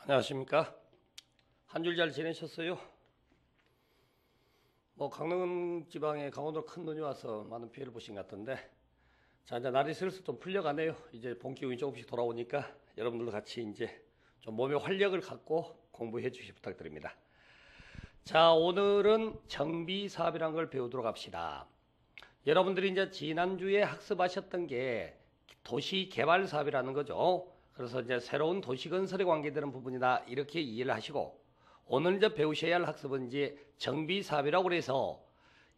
안녕하십니까. 한 줄 잘 지내셨어요? 강릉 지방에 강원도로 큰 눈이 와서 많은 피해를 보신 것 같은데, 자, 이제 날이 슬슬 좀 풀려가네요. 이제 봄 기운이 조금씩 돌아오니까 여러분들도 같이 이제 좀 몸에 활력을 갖고 공부해 주시 부탁드립니다. 자, 오늘은 정비 사업이라는 걸 배우도록 합시다. 여러분들이 이제 지난주에 학습하셨던 게 도시 개발 사업이라는 거죠. 그래서 이제 새로운 도시 건설에 관계되는 부분이다, 이렇게 이해를 하시고, 오늘 이제 배우셔야 할 학습은 이제 정비 사업이라고 해서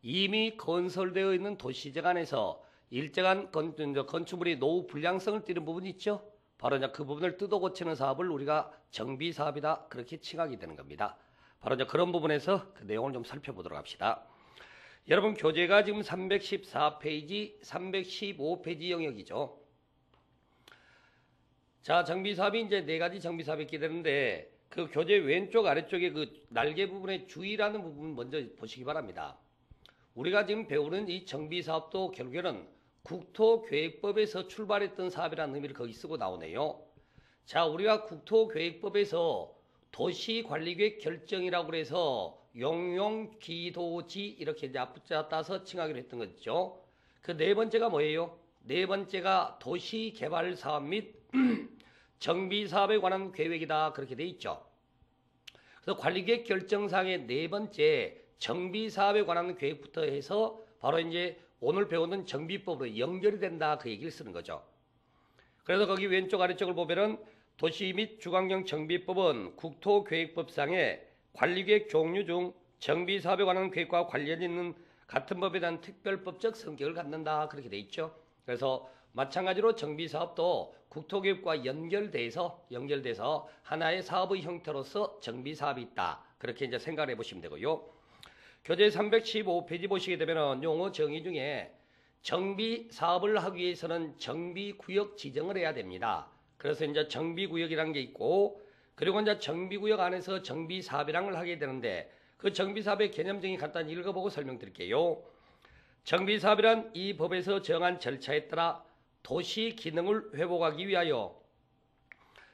이미 건설되어 있는 도시적 안에서 일정한 건축물이 노후 불량성을 띠는 부분이 있죠. 바로 이제 그 부분을 뜯어 고치는 사업을 우리가 정비 사업이다, 그렇게 칭하게 되는 겁니다. 바로 이제 그런 부분에서 그 내용을 좀 살펴보도록 합시다. 여러분, 교재가 지금 314페이지, 315페이지 영역이죠. 자, 정비사업이 이제 네 가지 정비사업이 있게 되는데, 그 교재 왼쪽 아래쪽에 그 날개 부분의 주의라는 부분 먼저 보시기 바랍니다. 우리가 지금 배우는 이 정비사업도 결국에는 국토계획법에서 출발했던 사업이라는 의미를 거기 쓰고 나오네요. 자, 우리가 국토계획법에서 도시관리계획 결정이라고 해서 용용기도지 이렇게 이제 앞붙여 따서 칭하기로 했던 거죠. 그 네 번째가 뭐예요? 네 번째가 도시개발사업 및 정비사업에 관한 계획이다, 그렇게 돼 있죠. 그래서 관리계획 결정상의 네 번째 정비사업에 관한 계획부터 해서 바로 이제 오늘 배우는 정비법으로 연결이 된다, 그 얘기를 쓰는 거죠. 그래서 거기 왼쪽 아래쪽을 보면은 도시 및 주관경 정비법은 국토계획법상의 관리계획 종류 중 정비사업에 관한 계획과 관련 있는 같은 법에 대한 특별법적 성격을 갖는다, 그렇게 돼 있죠. 그래서 마찬가지로 정비사업도 국토계획과 연결돼서 하나의 사업의 형태로서 정비사업이 있다, 그렇게 이제 생각을 해보시면 되고요. 교재 315페이지 보시게 되면 용어 정의 중에 정비사업을 하기 위해서는 정비구역 지정을 해야 됩니다. 그래서 이제 정비구역이라는 게 있고, 그리고 이제 정비구역 안에서 정비사업이라는 걸 하게 되는데, 그 정비사업의 개념적인 간단히 읽어보고 설명드릴게요. 정비사업이란 이 법에서 정한 절차에 따라 도시 기능을 회복하기 위하여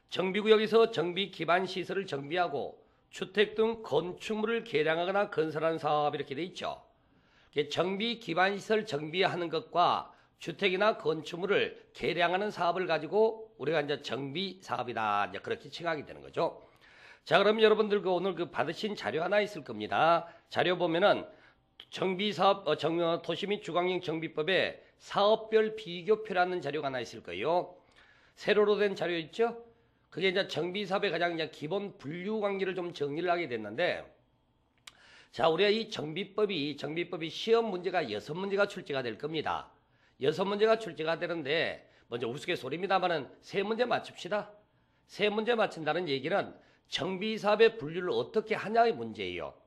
정비구역에서 정비 기반 시설을 정비하고 주택 등 건축물을 개량하거나 건설하는 사업, 이렇게 돼 있죠. 정비 기반 시설 정비하는 것과 주택이나 건축물을 개량하는 사업을 가지고 우리가 이제 정비 사업이다, 이제 그렇게 칭하게 되는 거죠. 자, 그럼 여러분들 오늘 받으신 자료 하나 있을 겁니다. 자료 보면은 정비사업, 도시 및 주관경 정비법에 사업별 비교표라는 자료가 하나 있을 거예요. 세로로 된 자료 있죠? 그게 이제 정비사업의 가장 이제 기본 분류 관계를 좀 정리를 하게 됐는데, 자, 우리가 이 정비법이 시험 문제가 6문제가 출제가 될 겁니다. 6문제가 출제가 되는데, 먼저 우스갯소리입니다만은 3문제 맞춥시다. 3문제 맞춘다는 얘기는 정비사업의 분류를 어떻게 하냐의 문제예요.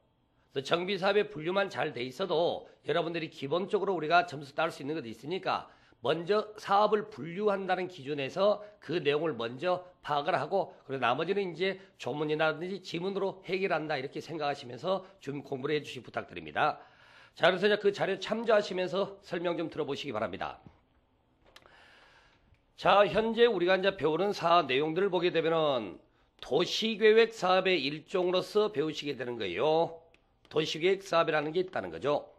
정비사업의 분류만 잘 돼 있어도 여러분들이 기본적으로 우리가 점수 따를 수 있는 것도 있으니까 먼저 사업을 분류한다는 기준에서 그 내용을 먼저 파악을 하고, 그리고 나머지는 이제 조문이라든지 지문으로 해결한다, 이렇게 생각하시면서 좀 공부를 해주시기 부탁드립니다. 자, 그래서 이제 그 자료 참조하시면서 설명 좀 들어보시기 바랍니다. 자, 현재 우리가 이제 배우는 사업 내용들을 보게 되면은 도시계획 사업의 일종으로서 배우시게 되는 거예요. 도시계획 사업이라는 게 있다는 거죠.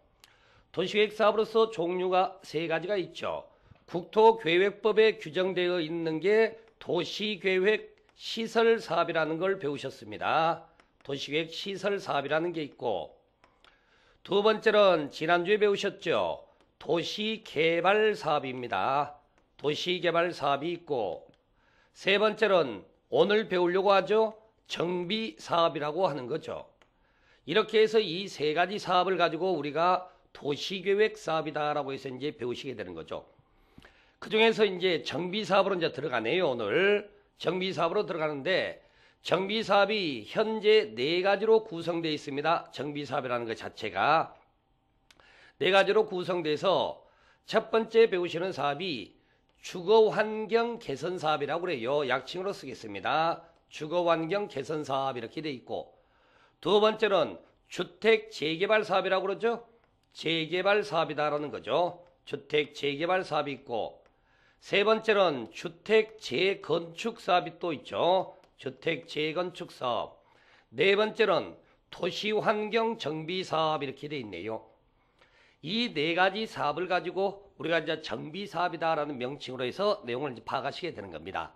도시계획 사업으로서 종류가 3가지가 있죠. 국토계획법에 규정되어 있는 게 도시계획 시설 사업이라는 걸 배우셨습니다. 도시계획 시설 사업이라는 게 있고, 두 번째는 지난주에 배우셨죠. 도시개발 사업입니다. 도시개발 사업이 있고, 세 번째는 오늘 배우려고 하죠. 정비 사업이라고 하는 거죠. 이렇게 해서 이 3가지 사업을 가지고 우리가 도시계획 사업이다라고 해서 이제 배우시게 되는 거죠. 그 중에서 이제 정비사업으로 이제 들어가네요. 오늘 정비사업으로 들어가는데, 정비사업이 현재 4가지로 구성되어 있습니다. 정비사업이라는 것 자체가 4가지로 구성돼서 첫 번째 배우시는 사업이 주거환경 개선 사업이라고 그래요. 약칭으로 쓰겠습니다. 주거환경 개선 사업, 이렇게 돼 있고, 두 번째는 주택 재개발 사업이라고 그러죠. 재개발 사업이다라는 거죠. 주택 재개발 사업이 있고, 세 번째는 주택 재건축 사업이 또 있죠. 주택 재건축 사업, 네 번째는 도시환경 정비 사업 이렇게 돼 있네요. 이 네 가지 사업을 가지고 우리가 이제 정비 사업이다라는 명칭으로 해서 내용을 이제 파악하시게 되는 겁니다.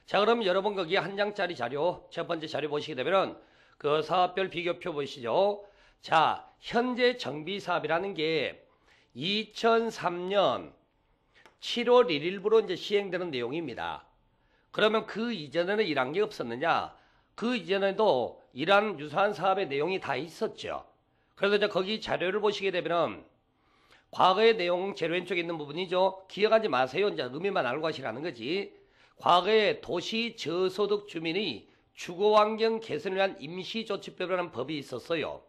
자, 그럼 여러분 거기 한 장짜리 자료, 첫 번째 자료 보시게 되면 그 사업별 비교표 보시죠. 자, 현재 정비 사업이라는 게 2003년 7월 1일부로 이제 시행되는 내용입니다. 그러면 그 이전에는 이런 게 없었느냐? 그 이전에도 이러한 유사한 사업의 내용이 다 있었죠. 그래서 이제 거기 자료를 보시게 되면 과거의 내용 제일 왼쪽에 있는 부분이죠. 기억하지 마세요. 이제 의미만 알고 하시라는 거지. 과거에 도시 저소득 주민의 주거환경 개선을 위한 임시조치법이라는 법이 있었어요.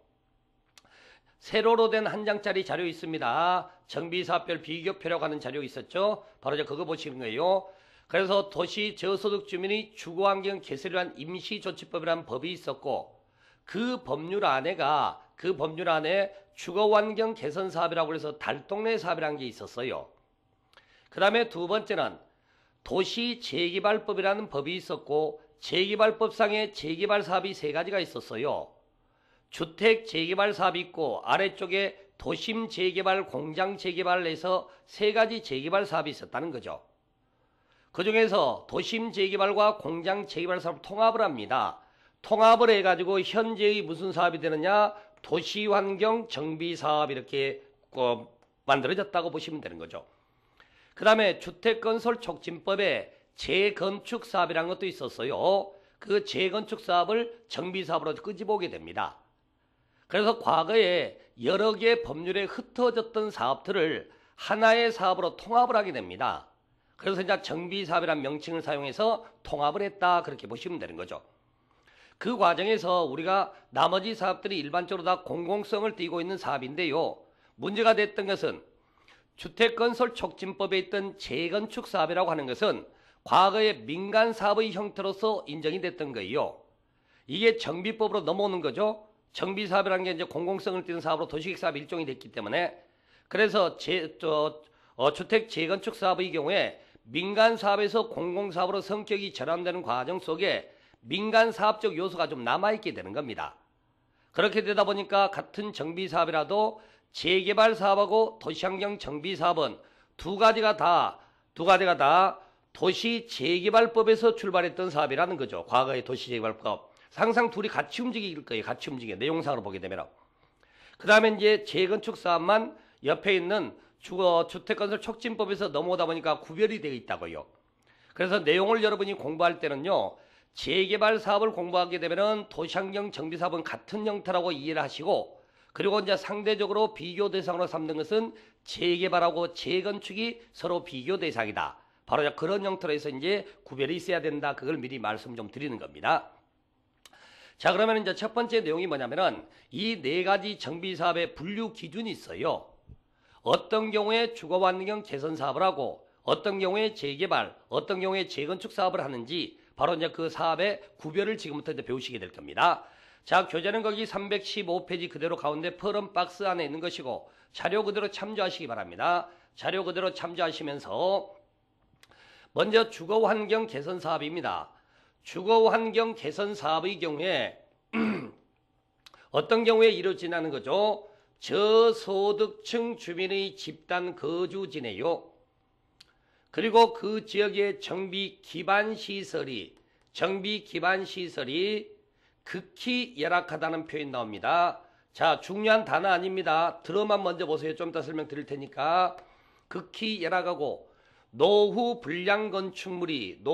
세로로 된 한 장짜리 자료 있습니다. 정비사업별 비교표라고 하는 자료 있었죠. 바로 이제 그거 보시는 거예요. 그래서 도시 저소득 주민의 주거환경 개선을 위한 임시조치법이라는 법이 있었고 그 법률 안에 주거환경 개선 사업이라고 해서 달동네 사업이라는 게 있었어요. 그 다음에 두 번째는 도시 재개발법이라는 법이 있었고 재개발법상의 재개발 사업이 세 가지가 있었어요. 주택 재개발 사업이 있고 아래쪽에 도심 재개발, 공장 재개발을 해서 세 가지 재개발 사업이 있었다는 거죠. 그 중에서 도심 재개발과 공장 재개발 사업을 통합을 합니다. 통합을 해가지고 현재의 무슨 사업이 되느냐? 도시환경 정비 사업 이렇게 만들어졌다고 보시면 되는 거죠. 그 다음에 주택건설 촉진법에 재건축 사업이라는 것도 있었어요. 그 재건축 사업을 정비 사업으로 끄집어오게 됩니다. 그래서 과거에 여러 개의 법률에 흩어졌던 사업들을 하나의 사업으로 통합을 하게 됩니다. 그래서 이제 정비 사업이라는 명칭을 사용해서 통합을 했다 그렇게 보시면 되는 거죠. 그 과정에서 우리가 나머지 사업들이 일반적으로 다 공공성을 띠고 있는 사업인데요. 문제가 됐던 것은 주택건설 촉진법에 있던 재건축 사업이라고 하는 것은 과거의 민간 사업의 형태로서 인정이 됐던 거예요. 이게 정비법으로 넘어오는 거죠. 정비 사업이라는 게 이제 공공성을 띠는 사업으로 도시계획 사업 일종이 됐기 때문에 그래서 주택 재건축 사업의 경우에 민간 사업에서 공공 사업으로 성격이 전환되는 과정 속에 민간 사업적 요소가 좀 남아있게 되는 겁니다. 그렇게 되다 보니까 같은 정비 사업이라도 재개발 사업하고 도시환경 정비 사업은 두 가지가 다 도시 재개발법에서 출발했던 사업이라는 거죠. 과거의 도시 재개발법. 항상 둘이 같이 움직일 거예요. 같이 움직여. 내용상으로 보게 되면. 그 다음에 이제 재건축 사업만 옆에 있는 주택건설 촉진법에서 넘어오다 보니까 구별이 되어 있다고요. 그래서 내용을 여러분이 공부할 때는요. 재개발 사업을 공부하게 되면은 도시환경 정비 사업은 같은 형태라고 이해를 하시고 그리고 이제 상대적으로 비교 대상으로 삼는 것은 재개발하고 재건축이 서로 비교 대상이다. 바로 그런 형태로 해서 이제 구별이 있어야 된다. 그걸 미리 말씀 좀 드리는 겁니다. 자, 그러면 이제 첫 번째 내용이 뭐냐면은 이 네 가지 정비 사업의 분류 기준이 있어요. 어떤 경우에 주거환경 개선 사업을 하고 어떤 경우에 재개발, 어떤 경우에 재건축 사업을 하는지 바로 이제 그 사업의 구별을 지금부터 이제 배우시게 될 겁니다. 자, 교재는 거기 315페이지 그대로 가운데 푸른 박스 안에 있는 것이고 자료 그대로 참조하시기 바랍니다. 자료 그대로 참조하시면서 먼저 주거환경 개선 사업입니다. 주거환경 개선 사업의 경우에 어떤 경우에 이루어지는 거죠? 저소득층 주민의 집단 거주지네요. 그리고 그 지역의 정비 기반 시설이 극히 열악하다는 표현이 나옵니다. 자, 중요한 단어 아닙니다. 들어만 먼저 보세요. 좀 이따 설명드릴 테니까. 극히 열악하고 노후 불량 건축물이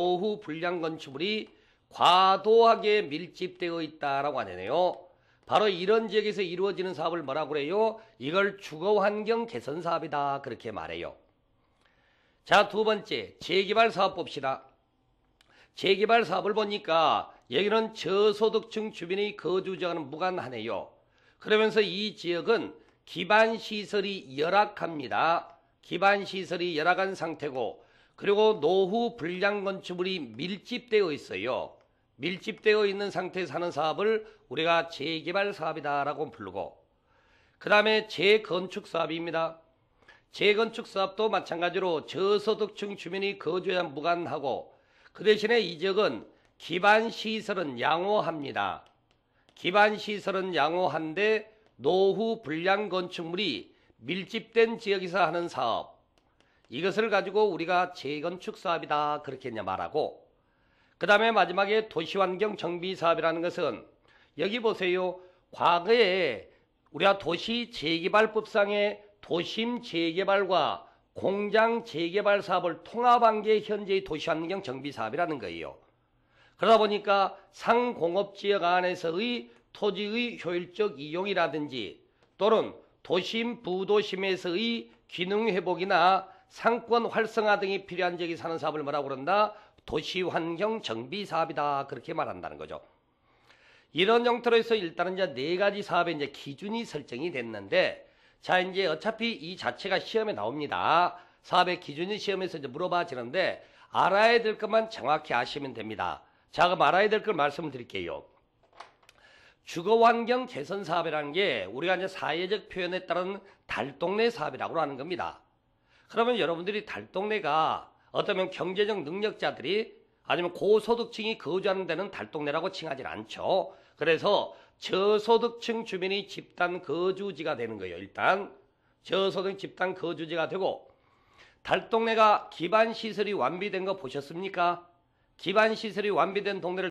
과도하게 밀집되어 있다라고 하네요. 바로 이런 지역에서 이루어지는 사업을 뭐라고 그래요? 이걸 주거환경 개선 사업이다. 그렇게 말해요. 자, 두 번째 재개발 사업 봅시다. 재개발 사업을 보니까 여기는 저소득층 주민의 거주지와는 무관하네요. 그러면서 이 지역은 기반시설이 열악합니다. 기반시설이 열악한 상태고 그리고 노후 불량 건축물이 밀집되어 있어요. 밀집되어 있는 상태에서 하는 사업을 우리가 재개발 사업이다라고 부르고 그 다음에 재건축 사업입니다. 재건축 사업도 마찬가지로 저소득층 주민이 거주에 무관하고 그 대신에 이 지역은 기반시설은 양호합니다. 기반시설은 양호한데 노후 불량 건축물이 밀집된 지역에서 하는 사업, 이것을 가지고 우리가 재건축 사업이다 그렇게 이제 말하고, 그 다음에 마지막에 도시환경 정비 사업이라는 것은 여기 보세요. 과거에 우리가 도시 재개발법상의 도심 재개발과 공장 재개발 사업을 통합한 게 현재의 도시환경 정비 사업이라는 거예요. 그러다 보니까 상공업지역 안에서의 토지의 효율적 이용이라든지 또는 도심 부도심에서의 기능 회복이나 상권 활성화 등이 필요한 지역에 사는 사업을 뭐라고 그런다? 도시환경 정비 사업이다 그렇게 말한다는 거죠. 이런 형태로 해서 일단은 이제 네 가지 사업의 이제 기준이 설정이 됐는데, 자 이제 어차피 이 자체가 시험에 나옵니다. 사업의 기준이 시험에서 이제 물어봐지는데 알아야 될 것만 정확히 아시면 됩니다. 자 그럼 알아야 될 걸 말씀드릴게요. 주거환경 개선 사업이라는 게 우리가 이제 사회적 표현에 따른 달동네 사업이라고 하는 겁니다. 그러면 여러분들이 달동네가 어쩌면 경제적 능력자들이 아니면 고소득층이 거주하는 데는 달동네라고 칭하지 않죠. 그래서 저소득층 주민이 집단 거주지가 되는 거예요. 일단 저소득 집단 거주지가 되고, 달동네가 기반시설이 완비된 거 보셨습니까? 기반시설이 완비된 동네를